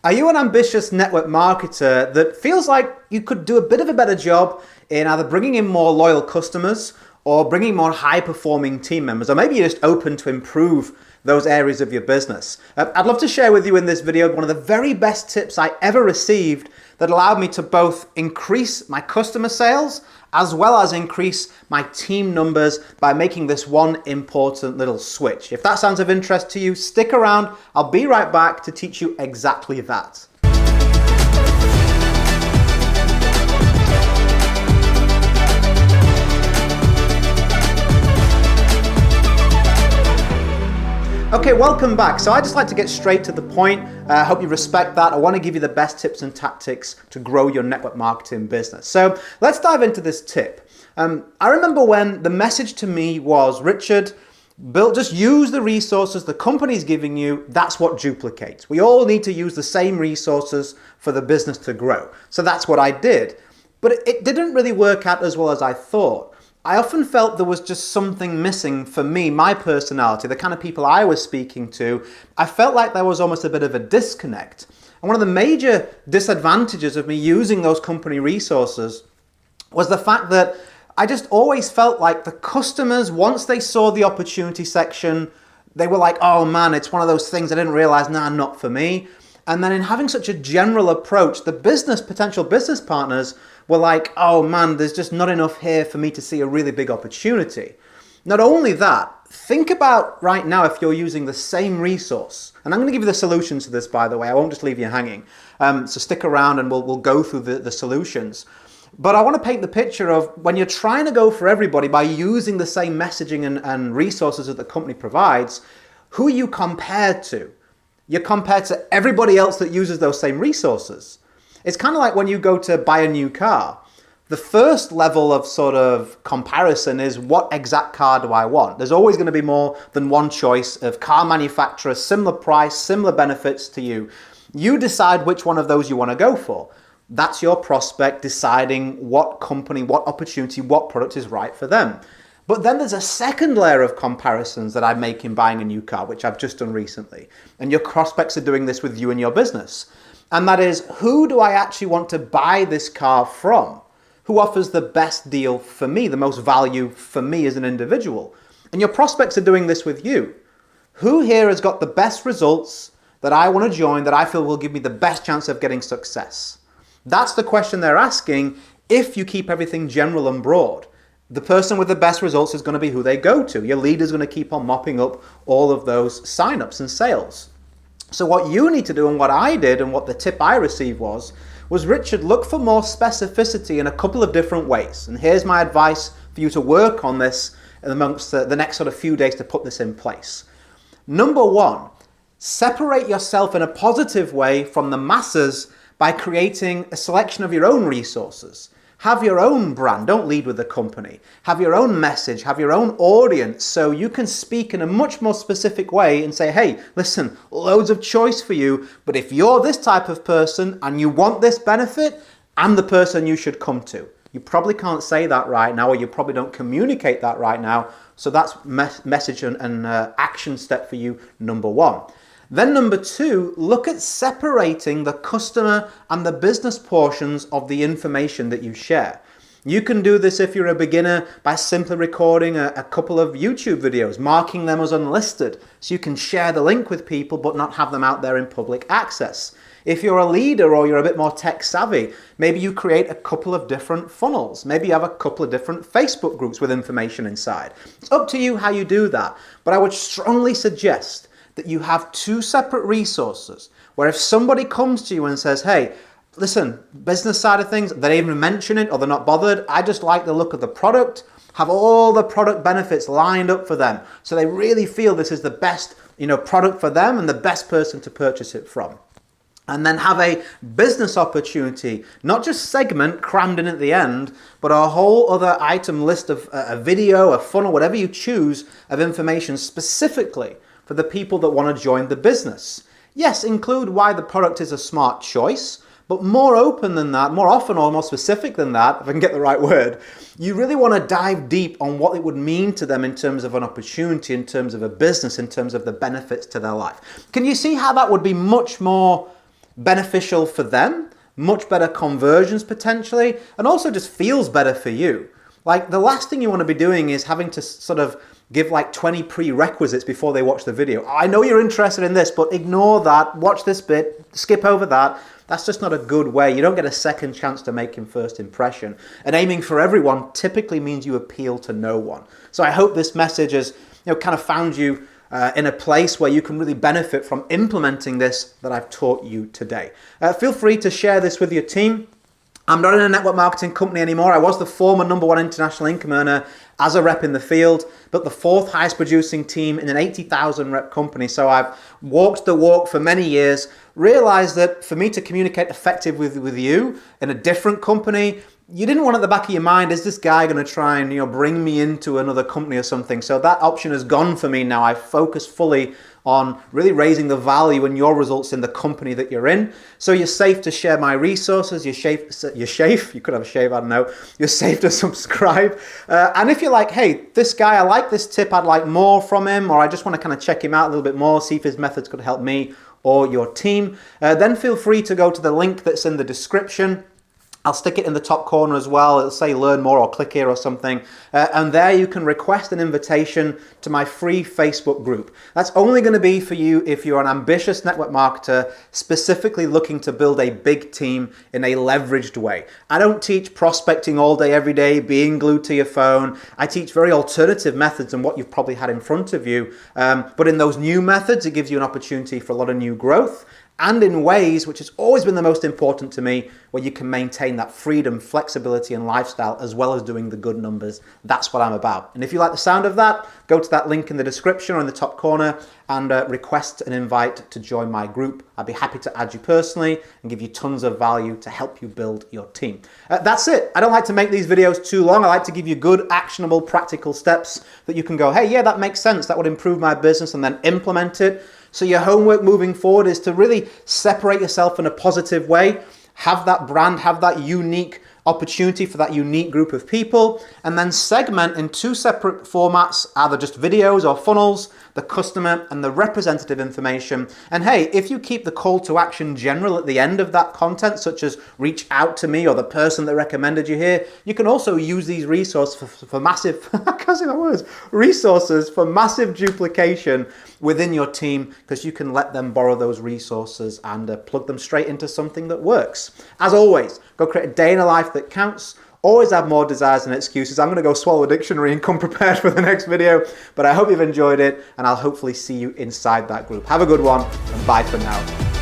Are you an ambitious network marketer that feels like you could do a bit of a better job in either bringing in more loyal customers or bringing more high-performing team members? Or maybe you're just open to improve those areas of your business. I'd love to share with you in this video one of the very best tips I ever received that allowed me to both increase my customer sales as well as increase my team numbers by making this one important little switch. If that sounds of interest to you, stick around. I'll be right back to teach you exactly that. Okay, welcome back. So I just like to get straight to the point. I hope you respect that. I want to give you the best tips and tactics to grow your network marketing business. So let's dive into this tip. I remember when the message to me was, Richard, just use the resources the company's giving you. That's what duplicates. We all need to use the same resources for the business to grow. So that's what I did. But it didn't really work out as well as I thought. I often felt there was just something missing for me, my personality, the kind of people I was speaking to. I felt like there was almost a bit of a disconnect. And one of the major disadvantages of me using those company resources was the fact that I just always felt like the customers, once they saw the opportunity section, they were like, oh man, it's one of those things I didn't realize, nah, not for me. And then in having such a general approach, the potential business partners were like, oh man, there's just not enough here for me to see a really big opportunity. Not only that, think about right now if you're using the same resource. And I'm going to give you the solution to this, by the way. I won't just leave you hanging. So stick around and we'll go through the solutions. But I want to paint the picture of when you're trying to go for everybody by using the same messaging and resources that the company provides, who are you compared to? You're compared to everybody else that uses those same resources. It's kind of like when you go to buy a new car. The first level of sort of comparison is what exact car do I want? There's always going to be more than one choice of car manufacturer, similar price, similar benefits to you. You decide which one of those you want to go for. That's your prospect deciding what company, what opportunity, what product is right for them. But then there's a second layer of comparisons that I make in buying a new car, which I've just done recently. And your prospects are doing this with you and your business. And that is, who do I actually want to buy this car from? Who offers the best deal for me, the most value for me as an individual? And your prospects are doing this with you. Who here has got the best results that I want to join, that I feel will give me the best chance of getting success? That's the question they're asking if you keep everything general and broad. The person with the best results is going to be who they go to. Your leader is going to keep on mopping up all of those signups and sales. So what you need to do, and what I did, and what the tip I received was Richard, look for more specificity in a couple of different ways. And here's my advice for you to work on this amongst the next sort of few days to put this in place. Number one, separate yourself in a positive way from the masses by creating a selection of your own resources. Have your own brand. Don't lead with the company. Have your own message. Have your own audience so you can speak in a much more specific way and say, hey, listen, loads of choice for you, but if you're this type of person and you want this benefit, I'm the person you should come to. You probably can't say that right now, or you probably don't communicate that right now. So that's message and action step for you, number one. Then number two, look at separating the customer and the business portions of the information that you share. You can do this if you're a beginner by simply recording a couple of YouTube videos, marking them as unlisted, so you can share the link with people but not have them out there in public access. If you're a leader or you're a bit more tech savvy, maybe you create a couple of different funnels. Maybe you have a couple of different Facebook groups with information inside. It's up to you how you do that, but I would strongly suggest that you have two separate resources where if somebody comes to you and says, hey, listen, business side of things, they even mention it or they're not bothered. I just like the look of the product, have all the product benefits lined up for them. So they really feel this is the best, product for them and the best person to purchase it from. And then have a business opportunity, not just segment crammed in at the end, but a whole other item list of a video, a funnel, whatever you choose of information specifically for the people that want to join the business. Yes, include why the product is a smart choice, but more open than that, more often or more specific than that, if I can get the right word, you really want to dive deep on what it would mean to them in terms of an opportunity, in terms of a business, in terms of the benefits to their life. Can you see how that would be much more beneficial for them, much better conversions potentially, and also just feels better for you. Like, the last thing you want to be doing is having to sort of give like 20 prerequisites before they watch the video. I know you're interested in this, but ignore that, watch this bit, skip over that. That's just not a good way. You don't get a second chance to make him first impression. And aiming for everyone typically means you appeal to no one. So I hope this message has, kind of found you in a place where you can really benefit from implementing this that I've taught you today. Feel free to share this with your team. I'm not in a network marketing company anymore. I was the former #1 international income earner as a rep in the field, but the 4th highest producing team in an 80,000 rep company. So I've walked the walk for many years, realized that for me to communicate effectively with you in a different company, you didn't want at the back of your mind, is this guy going to try and bring me into another company or something? So that option is gone for me now. I focus fully on really raising the value and your results in the company that you're in. So you're safe to share my resources. You're safe. You could have a shave, I don't know. You're safe to subscribe. And if you're like, hey, this guy, I like this tip, I'd like more from him, or I just want to kind of check him out a little bit more, see if his methods could help me or your team, then feel free to go to the link that's in the description. I'll stick it in the top corner as well. It'll say learn more or click here or something. And there you can request an invitation to my free Facebook group. That's only going to be for you if you're an ambitious network marketer, specifically looking to build a big team in a leveraged way. I don't teach prospecting all day, every day, being glued to your phone. I teach very alternative methods than what you've probably had in front of you. But in those new methods, it gives you an opportunity for a lot of new growth, and in ways, which has always been the most important to me, where you can maintain that freedom, flexibility, and lifestyle, as well as doing the good numbers. That's what I'm about. And if you like the sound of that, go to that link in the description or in the top corner and request an invite to join my group. I'd be happy to add you personally and give you tons of value to help you build your team. That's it. I don't like to make these videos too long. I like to give you good, actionable, practical steps that you can go, hey, yeah, that makes sense. That would improve my business, and then implement it. So your homework moving forward is to really separate yourself in a positive way, have that brand, have that unique opportunity for that unique group of people, and then segment in 2 separate formats, either just videos or funnels, the customer and the representative information. And hey, if you keep the call to action general at the end of that content, such as reach out to me or the person that recommended you here, you can also use these resources for massive, I can't say my words, resources for massive duplication within your team, because you can let them borrow those resources and plug them straight into something that works. As always, go create a day in a life that counts. Always have more desires than excuses. I'm going to go swallow a dictionary and come prepared for the next video, but I hope you've enjoyed it, and I'll hopefully see you inside that group. Have a good one, and bye for now.